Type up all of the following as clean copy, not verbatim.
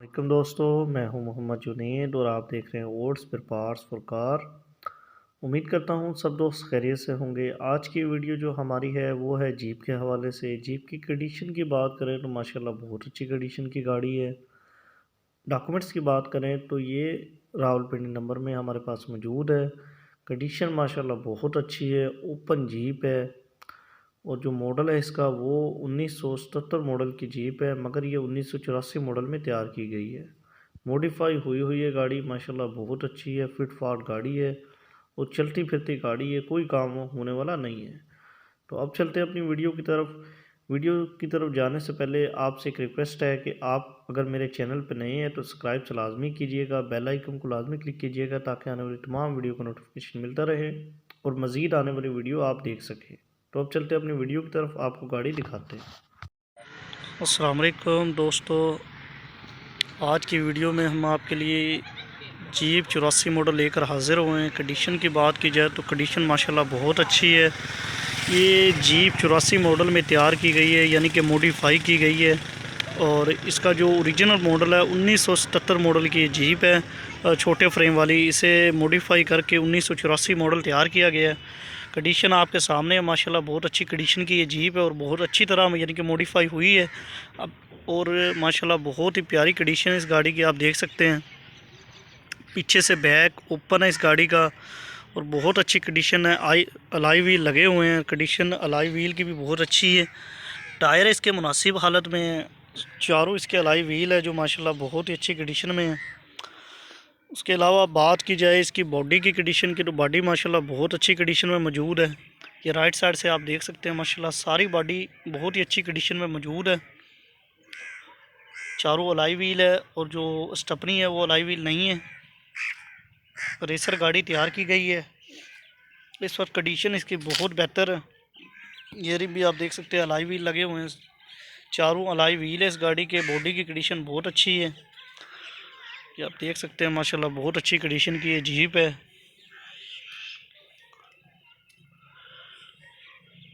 वालेकुम दोस्तों, मैं हूं मोहम्मद जुनैद और आप देख रहे हैं ओट्स पर पार्ट्स फॉर कार। उम्मीद करता हूं सब दोस्त खैरियत से होंगे। आज की वीडियो जो हमारी है वो है जीप के हवाले से। जीप की कंडीशन की बात करें तो माशाल्लाह बहुत अच्छी कंडीशन की गाड़ी है। डॉक्यूमेंट्स की बात करें तो ये रावलपिंडी नंबर में हमारे पास मौजूद है। कंडीशन माशाल्लाह बहुत अच्छी है। ओपन जीप है और जो मॉडल है इसका वो 1977 मॉडल की जीप है, मगर ये 1984 मॉडल में तैयार की गई है। मॉडिफाई हुई हुई है गाड़ी, माशाल्लाह बहुत अच्छी है। फिट फाट गाड़ी है और चलती फिरती गाड़ी है, कोई काम होने वाला नहीं है। तो अब चलते हैं अपनी वीडियो की तरफ। वीडियो की तरफ जाने से पहले आपसे एक रिक्वेस्ट है कि आप अगर मेरे चैनल पर नए हैं तो सब्सक्राइब लाजमी कीजिएगा, बेल आइकन को लाजमी क्लिक कीजिएगा ताकि आने वाली तमाम वीडियो का नोटिफिकेशन मिलता रहे और मज़ीद आने वाली वीडियो आप देख सकें। तो अब चलते हैं अपनी वीडियो की तरफ, आपको गाड़ी दिखाते हैं। अस्सलाम वालेकुम दोस्तों, आज की वीडियो में हम आपके लिए जीप 84 मॉडल लेकर हाज़िर हुए हैं। कंडीशन की बात की जाए तो कंडीशन माशाल्लाह बहुत अच्छी है। ये जीप 84 मॉडल में तैयार की गई है, यानी कि मॉडिफाई की गई है। और इसका जो ओरिजिनल मॉडल है 1977 मॉडल की जीप है, छोटे फ्रेम वाली। इसे मॉडिफाई करके 1984 मॉडल तैयार किया गया है। कंडीशन आपके सामने है, माशाल्लाह बहुत अच्छी कंडीशन की ये जीप है और बहुत अच्छी तरह यानी कि मॉडिफाई हुई है अब। और माशाल्लाह बहुत ही प्यारी कंडीशन है इस गाड़ी की, आप देख सकते हैं। पीछे से बैक ओपन है इस गाड़ी का और बहुत अच्छी कंडीशन है। अलाई व्हील लगे हुए हैं, कंडीशन अलाई व्हील की भी बहुत अच्छी है। टायर इसके मुनासिब हालत में है, चारों इसके अलाई व्हील है जो माशाल्लाह बहुत ही अच्छी कंडीशन में है। उसके अलावा बात की जाए इसकी बॉडी की कंडीशन की तो बॉडी माशाल्लाह बहुत अच्छी कंडीशन में मौजूद है। ये राइट साइड से आप देख सकते हैं, माशाल्लाह सारी बॉडी बहुत ही अच्छी कंडीशन में मौजूद है। चारों अलाई व्हील है और जो स्टपनी है वो अलाई व्हील नहीं है। रेसर गाड़ी तैयार की गई है। इस वक्त कंडीशन इसकी बहुत बेहतर है। ये भी आप देख सकते हैं अलाई व्हील लगे हुए हैं, चारों अलाई व्हील है इस गाड़ी के। बॉडी की कंडीशन बहुत अच्छी है, ये आप देख सकते हैं। माशाल्लाह बहुत अच्छी कंडीशन की ये जीप है।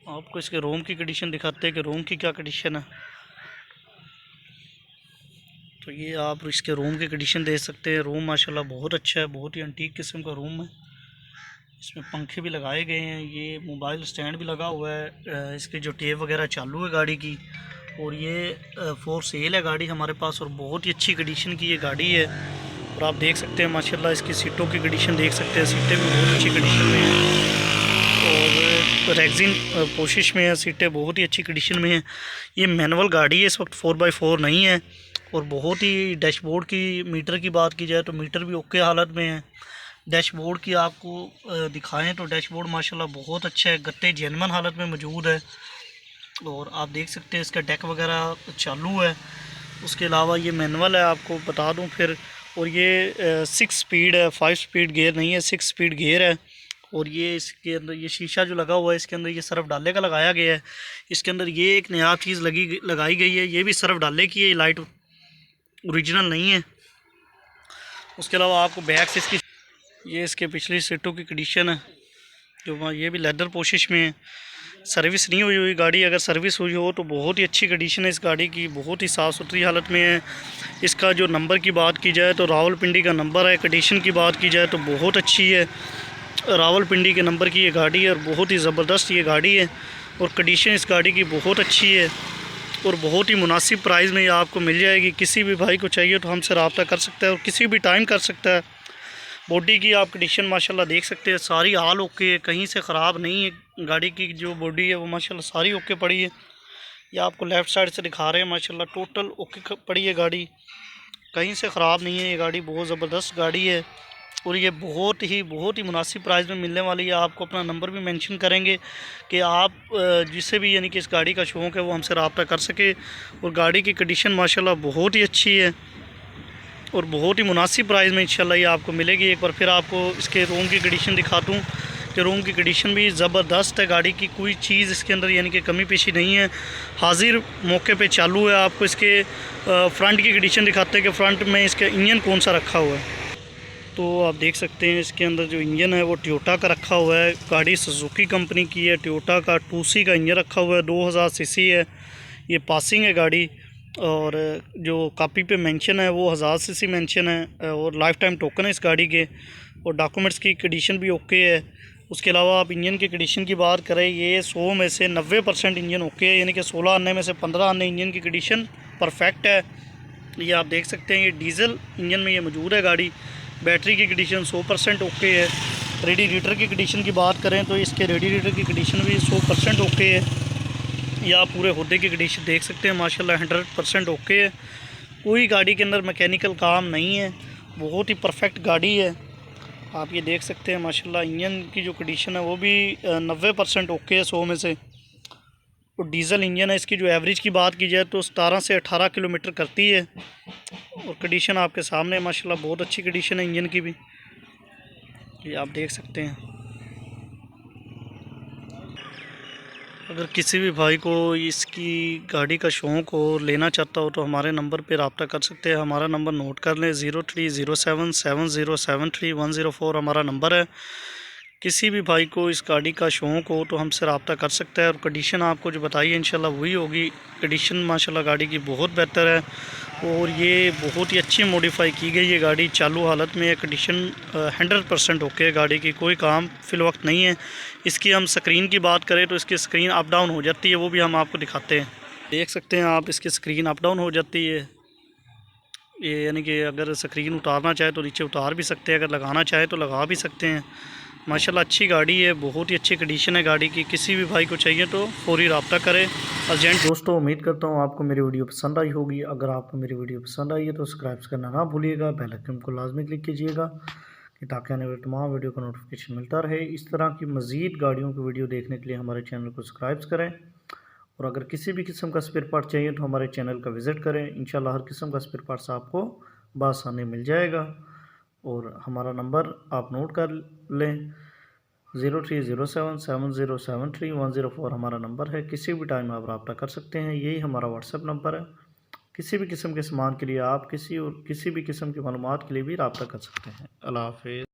आपको इसके रोम की कंडीशन दिखाते हैं कि रोम की क्या कंडीशन है। तो ये आप इसके रोम की कंडीशन देख सकते हैं। रोम माशाल्लाह बहुत अच्छा है, बहुत ही एंटीक किस्म का रोम है। इसमें पंखे भी लगाए गए हैं, ये मोबाइल स्टैंड भी लगा हुआ है। इसकी जो टेप वगैरह चालू है गाड़ी की। और ये फॉर सेल है गाड़ी हमारे पास और बहुत ही अच्छी कंडीशन की ये गाड़ी है। और आप देख सकते हैं माशाल्लाह इसकी सीटों की कंडीशन देख सकते हैं, सीटें भी बहुत अच्छी कंडीशन में हैं और रेक्सिन पोशिश में है। सीटें बहुत ही अच्छी कंडीशन में हैं। ये मैनुअल गाड़ी है, इस वक्त 4x4 नहीं है। और बहुत ही डैशबोर्ड की मीटर की बात की जाए तो मीटर भी ओके हालत में है। डैशबोर्ड की आपको दिखाएं तो डैशबोर्ड माशाल्लाह बहुत अच्छा है, गत्ते जेन्युइन हालत में मौजूद है। और आप देख सकते हैं इसका डेक वगैरह चालू है। उसके अलावा ये मैनुअल है, आपको बता दूं फिर। और ये 6 स्पीड है, 5 स्पीड गियर नहीं है, 6 स्पीड गियर है। और ये इसके अंदर ये शीशा जो लगा हुआ है इसके अंदर ये सरफ डाले का लगाया गया है। इसके अंदर ये एक नया चीज़ लगाई गई है, ये भी सरफ डाले की है, लाइट ओरिजिनल नहीं है। उसके अलावा आपको बैक से इसकी ये इसके पिछली सीटों की कंडीशन है जो ये भी लेदर पोशिश में है। सर्विस नहीं हुई हुई गाड़ी, अगर सर्विस हुई हो तो बहुत ही अच्छी कंडीशन है इस गाड़ी की, बहुत ही साफ़ सुथरी हालत में है। इसका जो नंबर की बात की जाए तो रावलपिंडी का नंबर है। कंडीशन की बात की जाए तो बहुत अच्छी है, रावलपिंडी के नंबर की ये गाड़ी है और बहुत ही ज़बरदस्त ये गाड़ी है। और कंडीशन इस गाड़ी की बहुत अच्छी है और बहुत ही मुनासिब प्राइस में ये आपको मिल जाएगी। किसी भी भाई को चाहिए तो हमसे रब्ता कर सकता है और किसी भी टाइम कर सकता है। बॉडी की आप कंडीशन माशाल्लाह देख सकते हैं, सारी हाल ओके है, कहीं से ख़राब नहीं है। गाड़ी की जो बॉडी है वो माशाल्लाह सारी ओके पड़ी है। ये आपको लेफ़्ट साइड से दिखा रहे हैं, माशाल्लाह टोटल ओके पड़ी है गाड़ी, कहीं से ख़राब नहीं है। ये गाड़ी बहुत ज़बरदस्त गाड़ी है और ये बहुत ही मुनासिब प्राइस में मिलने वाली है। आपको अपना नंबर भी मेंशन करेंगे कि आप जिससे भी यानी कि इस गाड़ी का शौक़ है वो हमसे रब्ता कर सके। और गाड़ी की कंडीशन माशाल्लाह बहुत ही अच्छी है और बहुत ही मुनासिब प्राइस में इंशाल्लाह ये आपको मिलेगी। एक बार फिर आपको इसके रूम की कंडीशन दिखा दूँ कि रूम की कंडीशन भी ज़बरदस्त है। गाड़ी की कोई चीज़ इसके अंदर यानी कि कमी पेशी नहीं है, हाजिर मौके पे चालू है। आपको इसके फ्रंट की कंडीशन दिखाते हैं कि फ्रंट में इसका इंजन कौन सा रखा हुआ है। तो आप देख सकते हैं इसके अंदर जो इंजन है वो टोयोटा का रखा हुआ है। गाड़ी सुजुकी कंपनी की है, टोयोटा का 2C का इंजन रखा हुआ है, 2000 सीसी है। ये पासिंग है गाड़ी और जो कॉपी पे मेंशन है वो 1000 सीसी मेंशन है और लाइफ टाइम टोकन है इस गाड़ी के। और डॉक्यूमेंट्स की कंडीशन भी ओके है। उसके अलावा आप इंजन की कंडीशन की बात करें, ये 100 में से 90% इंजन ओके है, यानी कि 16 आने में से 15 आने इंजन की कंडीशन परफेक्ट है। ये आप देख सकते हैं, ये डीजल इंजन में ये मौजूद है गाड़ी। बैटरी की कंडीशन 100% ओके है। रेडिएटर की कंडीशन की बात करें तो इसके रेडिएटर की कंडीशन भी 100% ओके है। या आप पूरे हुड्डे की कंडीशन देख सकते हैं, माशाल्लाह 100% ओके है। कोई गाड़ी के अंदर मैकेनिकल काम नहीं है, बहुत ही परफेक्ट गाड़ी है। आप ये देख सकते हैं माशाल्लाह इंजन की जो कंडीशन है वो भी 90% ओके है 100 में से। तो डीज़ल इंजन है, इसकी जो एवरेज की बात की जाए तो 17 से 18 किलोमीटर करती है। और कंडीशन आपके सामने माशाल्लाह बहुत अच्छी कंडीशन है इंजन की भी, ये आप देख सकते हैं। अगर किसी भी भाई को इसकी गाड़ी का शौक़ हो, लेना चाहता हो, तो हमारे नंबर पर रब्ता कर सकते हैं। हमारा नंबर नोट कर लें, 03077073 हमारा नंबर है। किसी भी भाई को इस गाड़ी का शौक़ हो तो हमसे रब्ता कर सकता है। और कंडीशन आपको जो बताई है इंशाल्लाह वही होगी। कंडीशन माशाल्लाह गाड़ी की बहुत बेहतर है और ये बहुत ही अच्छी मॉडिफाई की गई है गाड़ी। चालू हालत में कंडीशन 100% ओके है गाड़ी की, कोई काम फ़िल वक्त नहीं है। इसकी हम स्क्रीन की बात करें तो इसकी स्क्रीन अप डाउन हो जाती है, वो भी हम आपको दिखाते हैं। देख सकते हैं आप, इसकी स्क्रीन अप डाउन हो जाती है। ये यानी कि अगर स्क्रीन उतारना चाहे तो नीचे उतार भी सकते हैं, अगर लगाना चाहे तो लगा भी सकते हैं। माशाल्लाह अच्छी गाड़ी है, बहुत ही अच्छी कंडीशन है गाड़ी की। किसी भी भाई को चाहिए तो फौरी रब्ता करें अर्जेंट। दोस्तों उम्मीद करता हूँ आपको मेरी वीडियो पसंद आई होगी। अगर आपको मेरी वीडियो पसंद आई है तो सब्सक्राइब करना ना भूलिएगा, बेल आइकन को लाजमी क्लिक कीजिएगा कि ताकि आने वाले तमाम वीडियो का नोटिफिकेशन मिलता रहे। इस तरह की मज़ीद गाड़ियों की वीडियो देखने के लिए हमारे चैनल को सब्सक्राइब करें। और अगर किसी भी किस्म का स्पेयर पार्ट चाहिए तो हमारे चैनल का विज़िट करें। इंशाल्लाह हर किस्म का स्पेयर पार्ट्स आपको बआसानी मिल जाएगा। और हमारा नंबर आप नोट कर लें, 03077073 हमारा नंबर है। किसी भी टाइम आप रब्ता कर सकते हैं, यही हमारा व्हाट्सएप नंबर है। किसी भी किस्म के सामान के लिए आप किसी भी किस्म की मालूमात के लिए भी रब्ता कर सकते हैं। अल्लाह हाफ़िज़।